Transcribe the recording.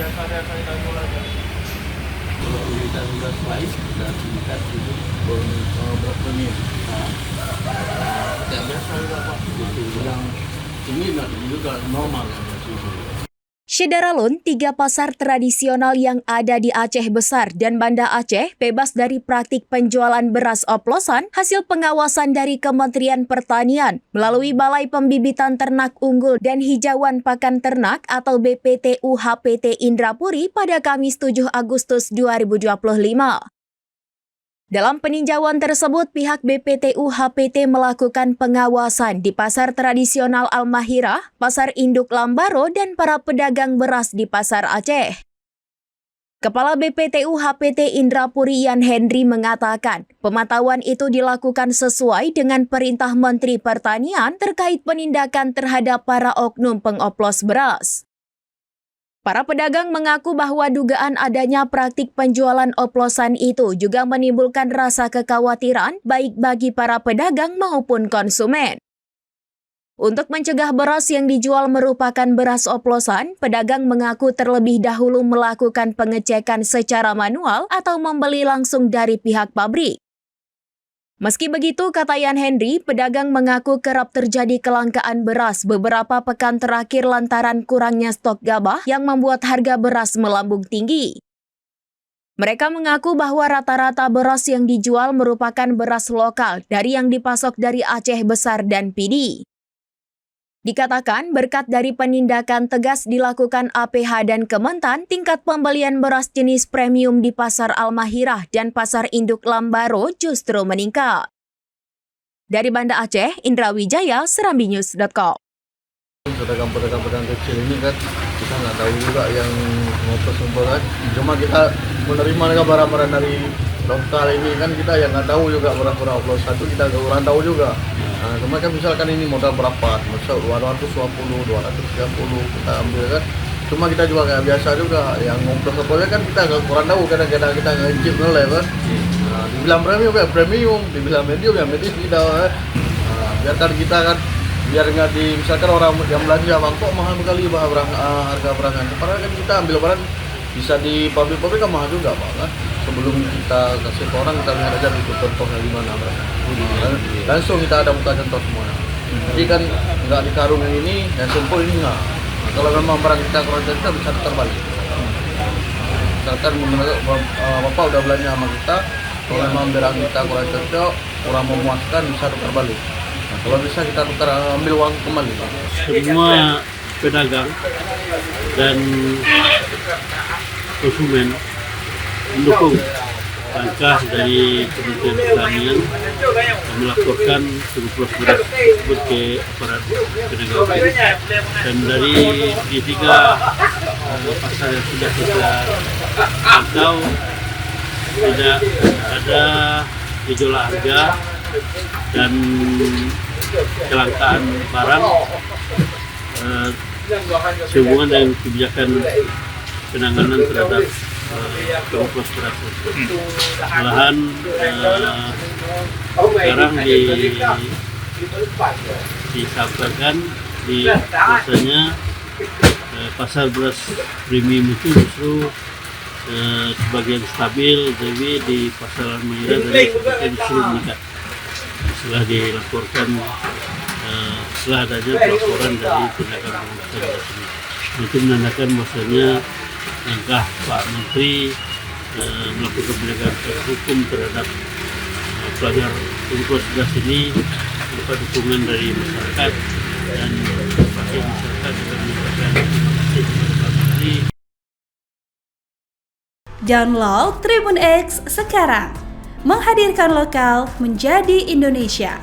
biasa-biasa kita mulai. Kalau kualitas baik, kita tingkat itu berapa nih? Ya biasa juga Pak. Yang ini nggak juga normal ya. Syederalun, 3 pasar tradisional yang ada di Aceh Besar dan Banda Aceh bebas dari praktik penjualan beras oplosan hasil pengawasan dari Kementerian Pertanian melalui Balai Pembibitan Ternak Unggul dan Hijauan Pakan Ternak atau BPTU HPT Indrapuri pada Kamis 7 Agustus 2025. Dalam peninjauan tersebut, pihak BPTU HPT melakukan pengawasan di pasar tradisional Al-Mahirah, pasar induk Lambaro, dan para pedagang beras di pasar Aceh. Kepala BPTU HPT Indrapuri Yan Henry mengatakan, pemantauan itu dilakukan sesuai dengan perintah Menteri Pertanian terkait penindakan terhadap para oknum pengoplos beras. Para pedagang mengaku bahwa dugaan adanya praktik penjualan oplosan itu juga menimbulkan rasa kekhawatiran baik bagi para pedagang maupun konsumen. Untuk mencegah beras yang dijual merupakan beras oplosan, pedagang mengaku terlebih dahulu melakukan pengecekan secara manual atau membeli langsung dari pihak pabrik. Meski begitu, kata Yan Henry, pedagang mengaku kerap terjadi kelangkaan beras beberapa pekan terakhir lantaran kurangnya stok gabah yang membuat harga beras melambung tinggi. Mereka mengaku bahwa rata-rata beras yang dijual merupakan beras lokal dari yang dipasok dari Aceh Besar dan Pidi. Dikatakan berkat dari penindakan tegas dilakukan APH dan Kementan, tingkat pembelian beras jenis premium di Pasar Al-Mahirah dan Pasar Induk Lambaro justru meningkat. Dari Banda Aceh, Indra Wijaya, serambinews.com. Pedagang-pedagang kecil ini kan kita nggak tahu juga yang ngoplos beras. Cuma kita menerima barang-barang dari lokal ini kan kita yang nggak tahu juga berapa oplosan itu kita kurang tahu juga. Nah, cuma kan misalkan ini modal berapa, misal 220, 230 kita ambil kan. Cuma kita juga kayak biasa juga, yang ngoplos-ngoplosnya kan kita kurang tahu, kadang-kadang kita ngejip ngelai kan. Nah, dibilang premium ya premium, dibilang medium ya medium kita kan. Nah, biarkan kita kan, biar nggak misalkan orang yang belanja bang kok mahal sekali harga berangan. Padahal kan kita ambil barang bisa di pabrik-pabrik kan mahal juga Pak kan. Sebelum kita kasih ke orang, kita lihat aja itu contohnya di mana langsung kita ada buka contoh semua. Jadi kan nggak di karung yang ini dan tumpul ini nggak. Nah, kalau memang barang kita kurang cocok bisa terbalik. Misalkan bapak udah belanja sama kita, kalau memang barang kita kurang cocok, kurang memuaskan bisa terbalik. Nah, kalau bisa kita tukar ambil uang kembali. Semua pedagang dan konsumen mendukung langkah dari Kementerian Pertanian melaporkan surplus beras tersebut ke aparat penegak hukum. Dan dari di 3 pasar yang sudah kita pantau tidak ada gejolak harga dan kelangkaan barang sehubungan dengan kebijakan penanganan terhadap oplos beras. Malahan sekarang disampaikan bahwasanya pasar beras premium itu justru sebagian stabil, jadi di pasar Al-Mahirah dari justru meningkat. Setelah dilaporkan, setelah adanya pelaporan dari tenaga pengusaha beras ini, itu menandakan bahwasanya langkah Pak Menteri melakukan penegakan hukum terhadap pelanggar oplos beras ini berupa dukungan dari masyarakat dan pasti masyarakat juga menyampaikan Pak Menteri. Download Tribun X sekarang, menghadirkan lokal menjadi Indonesia.